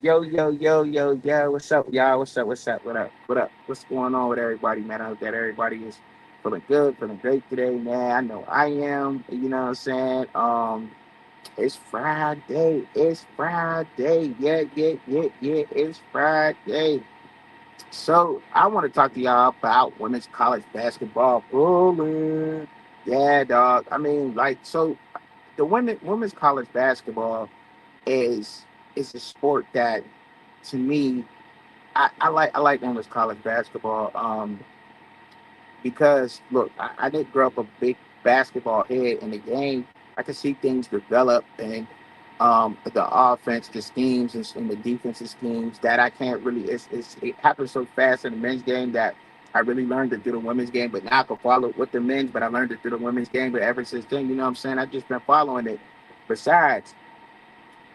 Yo, yo, yo, yo, yo, what's up, y'all? What's up? What's up? What up? What up? What's going on with everybody, man? I hope that everybody is feeling good, feeling great today, man. I know I am, you know what I'm saying? It's Friday. It's Friday. Yeah, yeah, yeah, yeah. It's Friday. So I want to talk to y'all about women's college basketball bullying. Yeah, dog. I mean, so the women's college basketball is is a sport that to me I like women's college basketball because look, I didn't grow up a big basketball head in the game. I can see things develop and the offense, the schemes, and the defensive schemes that I can't really. It happens so fast in the men's game that I really learned it through the women's game. But now I can follow it with the men's, but I learned it through the women's game. But ever since then, you know what I'm saying? I've just been following it. Besides,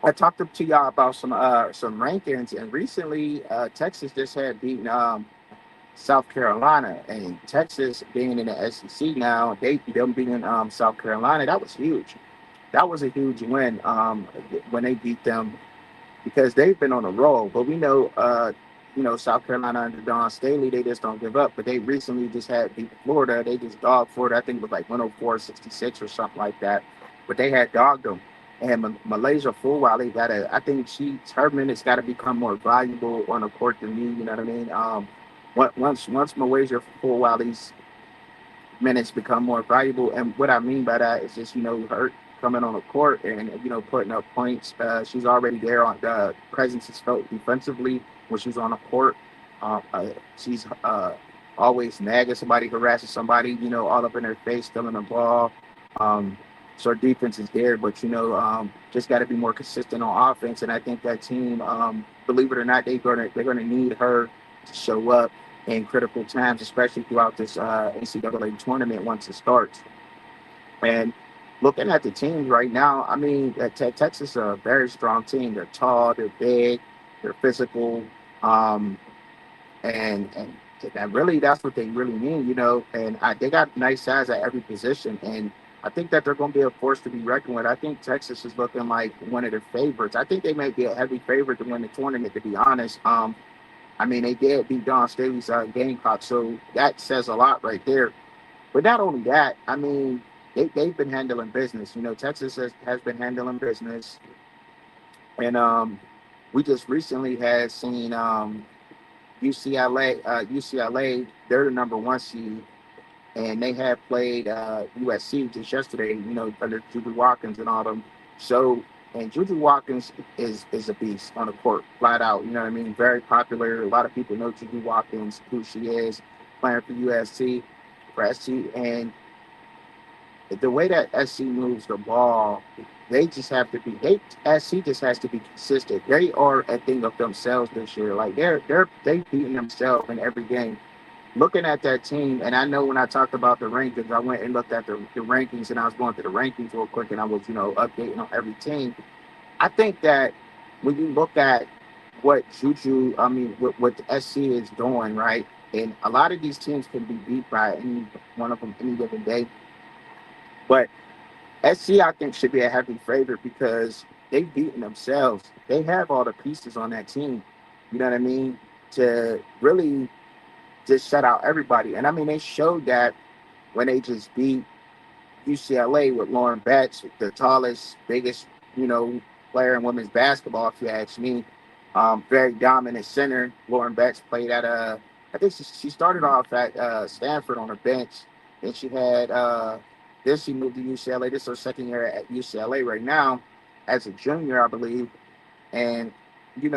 I talked to y'all about some rankings, and recently Texas just had beaten South Carolina, and Texas being in the SEC now, them beating South Carolina, that was huge. That was a huge win when they beat them because they've been on a roll. But we know, South Carolina under Don Staley, they just don't give up. But they recently just had beat Florida. They just dogged Florida. I think it was like 104-66 or something like that. But they had dogged them. And Malaysia Fulwiley got to, I think her minutes got to become more valuable on the court than me. You know what I mean? Once Malaysia Fulwiley's minutes become more valuable. And what I mean by that is just, her coming on the court and, putting up points. She's already there on the presence is felt defensively when she's on the court. She's always nagging somebody, harassing somebody, all up in their face, stealing the ball. Um, so her defense is there, but, just got to be more consistent on offense. And I think that team, believe it or not, they're gonna need her to show up in critical times, especially throughout this NCAA tournament once it starts. And looking at the teams right now, I mean, Texas is a very strong team. They're tall, they're big, they're physical, um, and really that's what they really mean, And they got nice size at every position, and I think that they're going to be a force to be reckoned with. I think Texas is looking like one of the favorites. I think they may be a heavy favorite to win the tournament, to be honest. I mean, they did beat Don Staley's Gamecock, so that says a lot right there. But not only that, I mean, they've been handling business. Texas has been handling business. And we just recently had seen UCLA, they're the number one seed, and they have played USC just yesterday, under Juju Watkins and all them. So, and Juju Watkins is a beast on the court, flat out. You know what I mean? Very popular. A lot of people know Juju Watkins, who she is, playing for SC, and the way that SC moves the ball, they just have to be. SC just has to be consistent. They are a thing of themselves this year. Like they beating themselves in every game. Looking at that team, and I know when I talked about the rankings, I went and looked at the rankings, and I was going through the rankings real quick, and I was updating on every team. I think that when you look at what SC is doing, right, and a lot of these teams can be beat by any one of them any given day, but SC I think should be a heavy favorite because they've beaten themselves. They have all the pieces on that team. You know what I mean? To really just shut out everybody. And I mean, they showed that when they just beat UCLA with Lauren Betts, the tallest, biggest, player in women's basketball, if you ask me. Very dominant center. Lauren Betts played at I think she started off at Stanford on the bench. Then she had, then she moved to UCLA. This is her second year at UCLA right now as a junior, I believe. And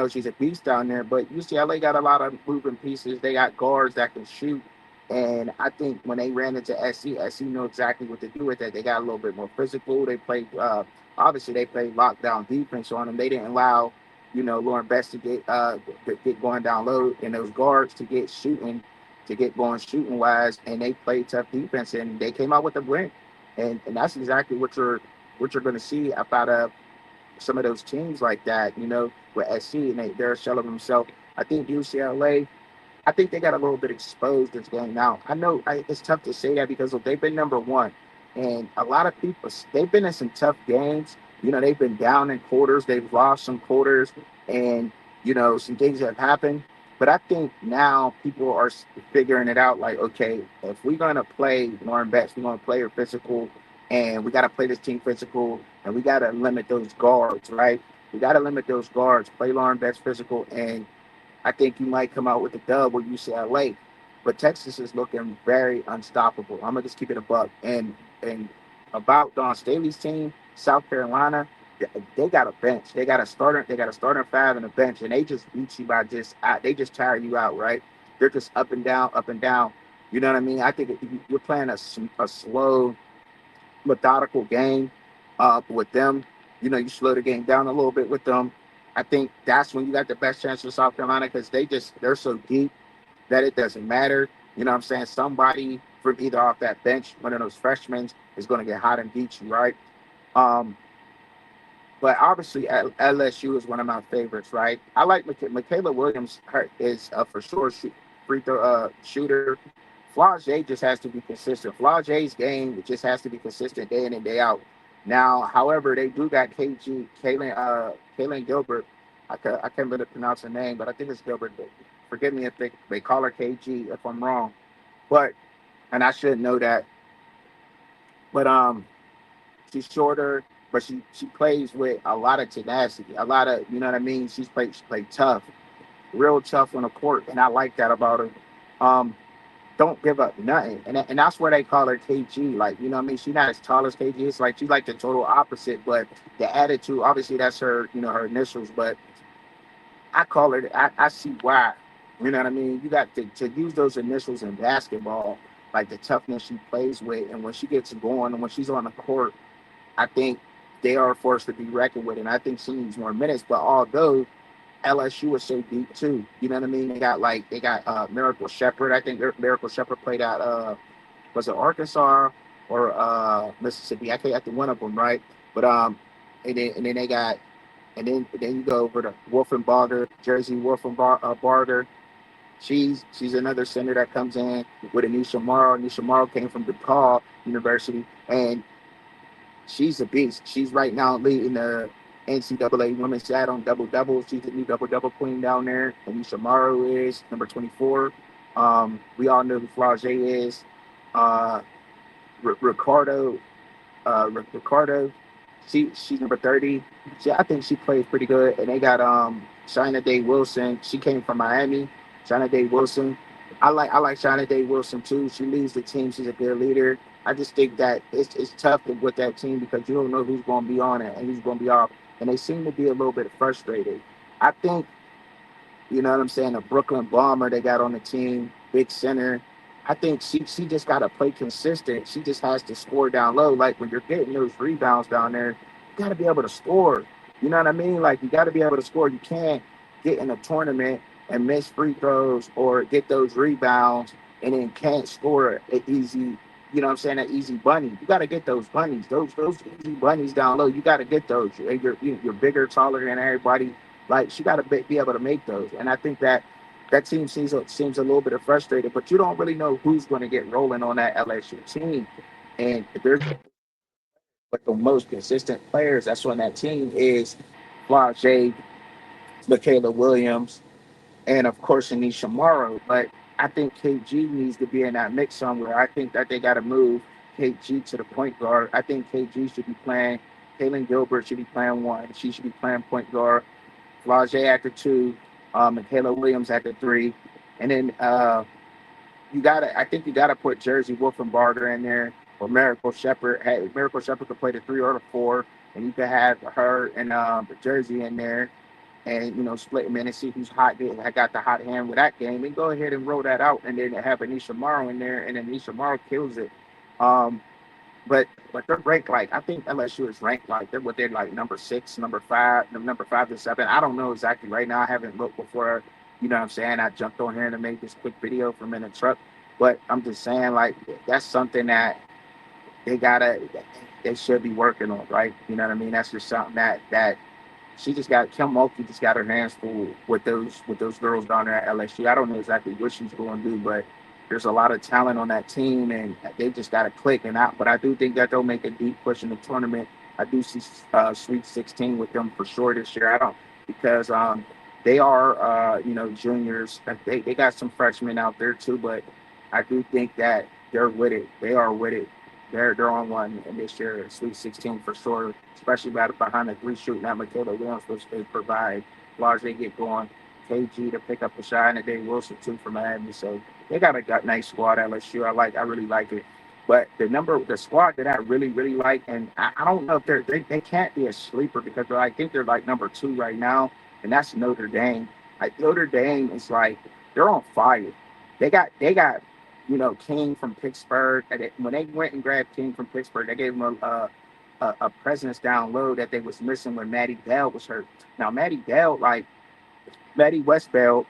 she's a beast down there. But UCLA got a lot of moving pieces. They got guards that can shoot, and I think when they ran into SC know exactly what to do with that. They got a little bit more physical. They played obviously they played lockdown defense on them. They didn't allow Lauren Best to get going down low, and those guards to get going shooting wise, and they played tough defense, and they came out with a win. And that's exactly what you're going to see about some of those teams like that, with SC, and they're a shell of themselves. I think UCLA, I think they got a little bit exposed this game. Now, I know it's tough to say that because look, they've been number one, and a lot of people, they've been in some tough games. They've been down in quarters, they've lost some quarters, and Some things have happened. But I think now people are figuring it out. Like, okay, if we're gonna play Lauren Betts, we're gonna play her physical, and we gotta play this team physical, and we gotta limit those guards, right? We gotta limit those guards. Play Lauren Betts physical, and I think you might come out with a dub with UCLA. But Texas is looking very unstoppable. I'm gonna just keep it a buck. And about Don Staley's team, South Carolina, they got a bench. They got a starter. They got a starting five and a bench, and they just beat you by they just tire you out, right? They're just up and down, up and down. You know what I mean? I think you're playing a slow, methodical game with them. You slow the game down a little bit with them. I think that's when you got the best chance for South Carolina because they're so deep that it doesn't matter. You know what I'm saying? Somebody from either off that bench, one of those freshmen, is going to get hot and beat you, right? Um, but obviously, LSU is one of my favorites, right? I like Michaela Williams. Her is for sure free throw shooter. Flau'jae just has to be consistent. Flau'jae's game just has to be consistent day in and day out. Now, however, they do got Kaylin Gilbert. I can't really pronounce her name, but I think it's Gilbert. Forgive me if they call her KG if I'm wrong. But and I should know that. But she's shorter, but she plays with a lot of tenacity, a lot of you know what I mean. She played tough, real tough on the court, and I like that about her. Um, don't give up nothing, and that's where they call her KG. Like you know what I mean. She's not as tall as KG. It's like she's like the total opposite, but the attitude. Obviously, that's her her initials, but I call it. I see why. You know what I mean. You got to use those initials in basketball, like the toughness she plays with, and when she gets going and when she's on the court I think they are a force to be reckoned with, and I think she needs more minutes. But although LSU is so deep too, you know what I mean? They got Miracle Shepherd. I think Miracle Shepherd played at was it Arkansas or Mississippi? I think one of them, right? But and then they got and then you go over to Wolfenbarger, Jersey Wolfenbarger. She's another center that comes in with Anisha Morrow. Anisha Morrow came from DePaul University, and she's a beast. She's right now leading the NCAA women's chat on double double. She's the new double double queen down there. Anisha Morrow is number 24. We all know who Flau'jae is. Uh, Ricardo Ricardo. She's number 30. I think she plays pretty good. And they got China Day Wilson. She came from Miami. China Day Wilson. I like China Day Wilson too. She leads the team. She's a good leader. I just think that it's tough with that team because you don't know who's going to be on it and who's going to be off. And they seem to be a little bit frustrated. I think you know what I'm saying? A Brooklyn Bomber they got on the team, big center. I think she just got to play consistent. She just has to score down low. Like when you're getting those rebounds down there, you got to be able to score. You know what I mean? Like you got to be able to score. You can't get in a tournament and miss free throws or get those rebounds and then can't score an easy. You know what I'm saying? An easy bunny. You got to get those bunnies. Those easy bunnies down low. You got to get those. You're bigger, taller than everybody. Like she got to be able to make those, and I think that team seems a little bit frustrated. But you don't really know who's going to get rolling on that LSU team, and if there's but the most consistent players that's on that team is Flau'jae, Michaela Williams, and of course Anisha Morrow. But I think KG needs to be in that mix somewhere. I think that they got to move KG to the point guard. I think KG should be playing. Kaylin Gilbert should be playing one. She should be playing point guard. Flau'jae at the two, Michaela Williams at the three, and then I think you gotta put Jersey Wolfenbarger in there or Miracle Shepherd. Hey, Miracle Shepherd could play the three or the four, and you could have her and Jersey in there, and split minutes, see who's hot. I got the hot hand with that game, and go ahead and roll that out, and then have Anisha Morrow in there, and then Anisha Morrow kills it. Um, but they're ranked like I think LSU is ranked like they're like number six, number five to seven. I don't know exactly right now. I haven't looked before. You know what I'm saying? I jumped on here to make this quick video from in the truck. But I'm just saying like that's something that they gotta they should be working on, right? You know what I mean? That's just something that she just got Kim Mulkey just got her hands full with those girls down there at LSU. I don't know exactly what she's going to do, but there's a lot of talent on that team, and they just got to click. But I do think that they'll make a deep push in the tournament. I do see Sweet 16 with them for sure this year. I don't because They are, juniors. They got some freshmen out there too, but I do think that they're with it. They are with it. They're on one in this year, Sweet 16 for sure, especially right behind the three shooting that Michaela Williams, which they provide. As long as they get going, KG to pick up the shot, and Dave Wilson too from Miami. So they got nice squad at LSU. I really like it. But the squad that I really like, and I don't know if they can't be a sleeper because I think they're like number two right now, and that's Notre Dame. Like Notre Dame is like they're on fire. They got King from Pittsburgh. And when they went and grabbed King from Pittsburgh, they gave him a presence down low that they was missing when Maddie Bell was hurt. Now Maddie Bell, like Betty Westbeld,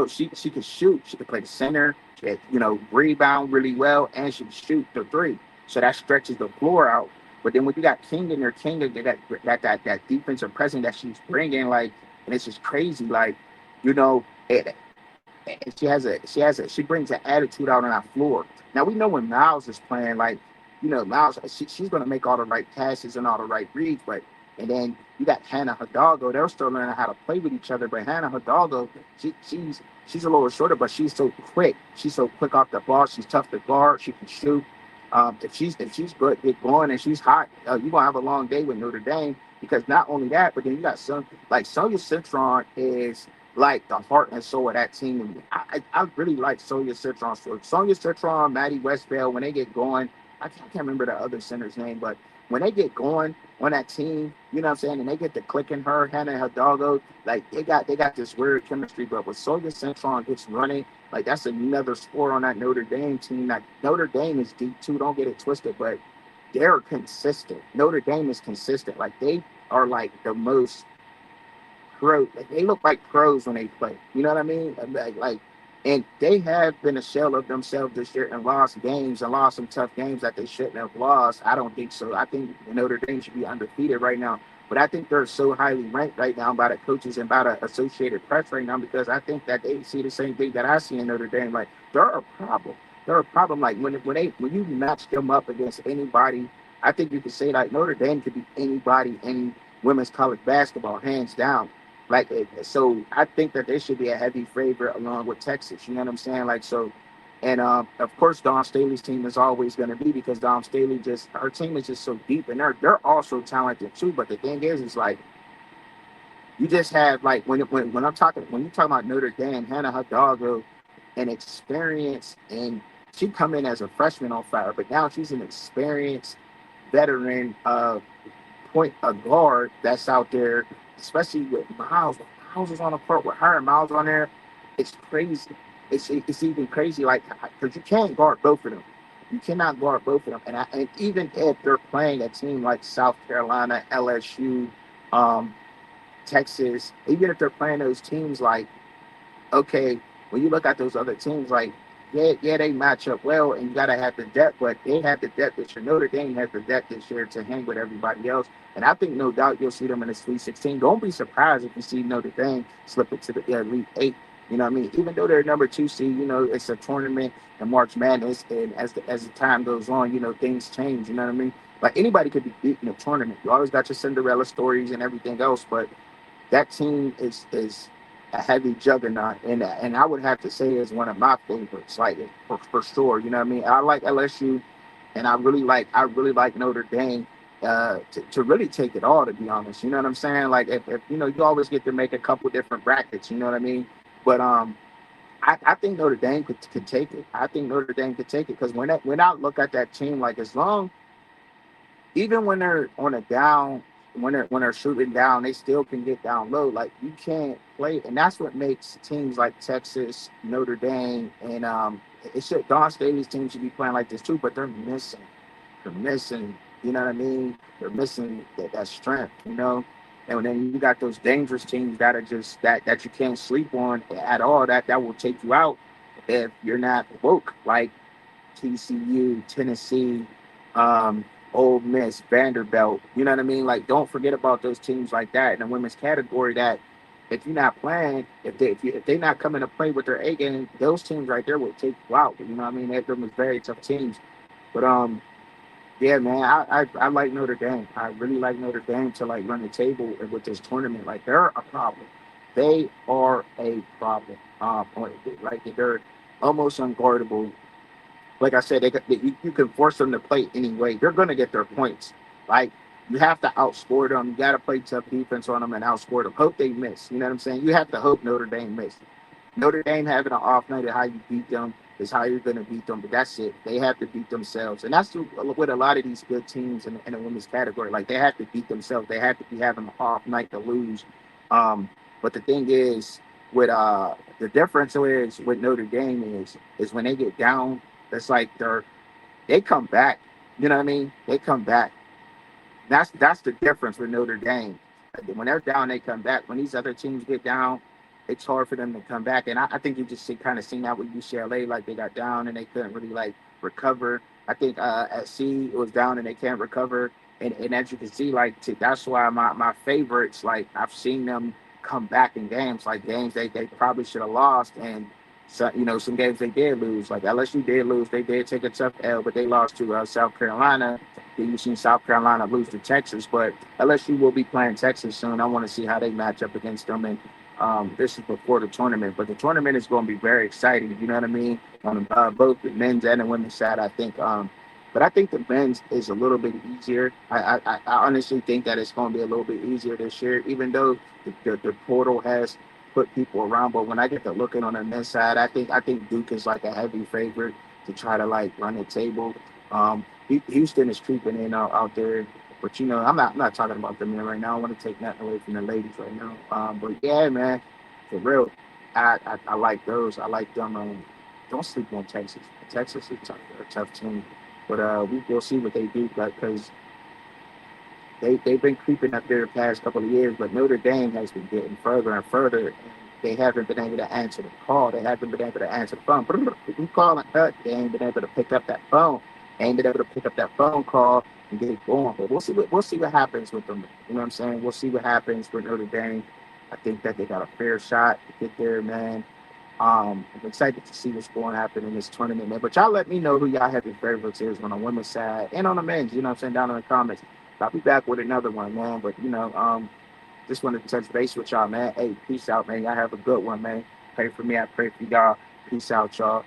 she could shoot. She could play the center. She could, rebound really well, and she could shoot the three. So that stretches the floor out. But then when you got King in there, King that defensive presence that she's bringing, like, and it's just crazy. Like, you know, it, she brings an attitude out on our floor. Now we know when Miles is playing, like, Miles, she's gonna make all the right passes and all the right reads, but and then you got Hannah Hidalgo. They're still learning how to play with each other. But Hannah Hidalgo, she's a little shorter, but she's so quick. She's so quick off the ball. She's tough to guard. She can shoot. If she's good, get going, and she's hot, you're gonna have a long day with Notre Dame because not only that, but then you got some like Sonia Citron is like the heart and soul of that team. And I really like Sonia Citron. So Sonia Citron, Maddie Westbeld, when they get going, I can't remember the other center's name, but when they get going on that team, you know what I'm saying, and they get to clicking her, Hannah Hidalgo, like they got this weird chemistry. But with Sonia Citron gets running, like that's another score on that Notre Dame team. Like Notre Dame is deep too, don't get it twisted, but they're consistent. Notre Dame is consistent. Like they are like the most pro. Like, they look like pros when they play. You know what I mean? And they have been a shell of themselves this year and lost games and lost some tough games that they shouldn't have lost. I don't think so. I think Notre Dame should be undefeated right now. But I think they're so highly ranked right now by the coaches and by the Associated Press right now because I think that they see the same thing that I see in Notre Dame. Like they're a problem. They're a problem. Like when you match them up against anybody, I think you could say like Notre Dame could be anybody in women's college basketball, hands down. Like, so I think that they should be a heavy favorite along with Texas. You know what I'm saying? Like, so, and of course, Dawn Staley's team is always going to be because Dawn Staley her team is just so deep and they're also talented too. But the thing is like, you just have like when I'm talking when you talk about Notre Dame, Hannah Hidalgo, and experience, and she come in as a freshman on fire, but now she's an experienced veteran point a guard that's out there, especially with Miles. Miles is on the court with her. Miles on there. It's crazy. It's even crazy, like because you can't guard both of them. You cannot guard both of them. And even if they're playing a team like South Carolina, LSU, um, Texas, even if they're playing those teams like okay, when you look at those other teams, like, yeah, they match up well, and you gotta have the depth, but they have the depth this year. Notre Dame has the depth this year to hang with everybody else, and I think no doubt you'll see them in the Sweet 16. Don't be surprised if you see Notre Dame slip into the Elite Eight. You know what I mean? Even though they're number two seed, it's a tournament and March Madness, and as the time goes on, things change. You know what I mean? Like anybody could be beat in a tournament. You always got your Cinderella stories and everything else, but that team is a heavy juggernaut, and I would have to say is one of my favorites, like for sure. You know what I mean? I like LSU, and I really like Notre Dame to really take it all. To be honest, you know what I'm saying? Like if you always get to make a couple different brackets. You know what I mean? But I think Notre Dame could take it. I think Notre Dame could take it because when I look at that team, like as long even when they're on a down, when they're shooting down, they still can get down low. Like you can't play, and that's what makes teams like Texas, Notre Dame, and it should Don Staley's team should be playing like this too. But they're missing. They're missing. You know what I mean? They're missing that strength. And then you got those dangerous teams that are just that you can't sleep on at all. That will take you out if you're not woke. Like TCU, Tennessee, Ole Miss, Vanderbilt. You know what I mean? Like, don't forget about those teams like that in the women's category. That if you're not playing, if they're not coming to play with their A game, those teams right there will take you out. You know what I mean? They're very tough teams. But yeah, man, I like Notre Dame. I really like Notre Dame to like run the table with this tournament. Like they're a problem. they are a problem. Like they're almost unguardable. Like I said, you can force them to play anyway. They're going to get their points. Like you have to outscore them. You got to play tough defense on them and outscore them. Hope they miss. You know what I'm saying? You have to hope Notre Dame miss. Notre Dame having an off night of how you beat them is how you're going to beat them. But that's it. They have to beat themselves, and that's with a lot of these good teams in the women's category. Like they have to beat themselves. They have to be having an off night to lose. Um, but the thing is, with the difference is with Notre Dame is when they get down, it's like they come back. You know what I mean? They come back. That's the difference with Notre Dame. When they're down, they come back. When these other teams get down, it's hard for them to come back. And I think you just kind of seen that with UCLA, like they got down and they couldn't really like recover. I think at C it was down and they can't recover. And as you can see, like that's why my favorites, like I've seen them come back in games, like games they probably should have lost, and so some games they did lose. Like LSU did lose, they did take a tough L, but they lost to South Carolina. Then you've seen South Carolina lose to Texas, but LSU will be playing Texas soon. I want to see how they match up against them. And this is before the tournament, but the tournament is going to be very exciting. You know what I mean? On both the men's and the women's side, I think. But I think the men's is a little bit easier. I honestly think that it's going to be a little bit easier this year, even though the portal has put people around. But when I get to looking on the men's side, I think Duke is like a heavy favorite to try to like run the table. Houston is creeping in out there, but I'm not talking about the men right now. I want to take nothing away from the ladies right now. But yeah, man, for real, I like those. I like them. Don't sleep on Texas. Texas is a tough team, but we'll see what they do because they've been creeping up there the past couple of years, but Notre Dame has been getting further and further. And they haven't been able to answer the call. They haven't been able to answer the phone. You calling cut? They ain't been able to pick up that phone. They ain't been able to pick up that phone call and get it going. But we'll see what happens with them. You know what I'm saying? We'll see what happens with Notre Dame. I think that they got a fair shot to get there, man. I'm excited to see what's going to happen in this tournament, man. But y'all let me know who y'all have your favorites is on the women's side and on the men's. You know what I'm saying? Down in the comments. I'll be back with another one, man. But just wanted to touch base with y'all, man. Hey, peace out, man. Y'all have a good one, man. Pray for me. I pray for y'all. Peace out, y'all.